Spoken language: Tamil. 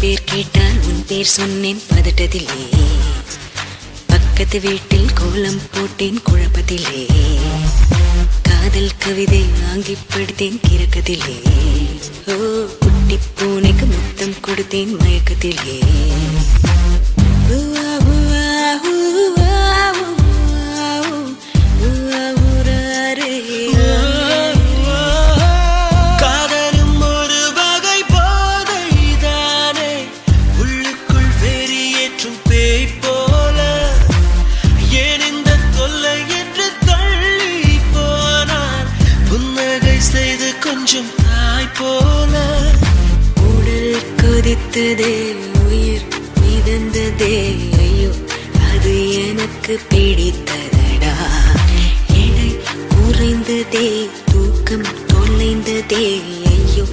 பேர் கேட்டால் உன் பேர் சொன்னேன் பதட்டத்திலே. பக்கத்து வீட்டில் கோலம் போட்டேன் குழப்பத்திலே. காதல் கவிதை வாங்கி படித்தேன் கிறக்கத்திலே. ஓ குட்டி பூனைக்கு முத்தம் கொடுத்தேன் மயக்கத்திலே. கொஞ்சம் தாய் போல உடல் கொதித்ததே, உயிர் மிதந்ததே. ஐயோ அது எனக்கு பிடித்ததடா. எடை குறைந்ததே, தூக்கம் தொலைந்ததே. ஐயோ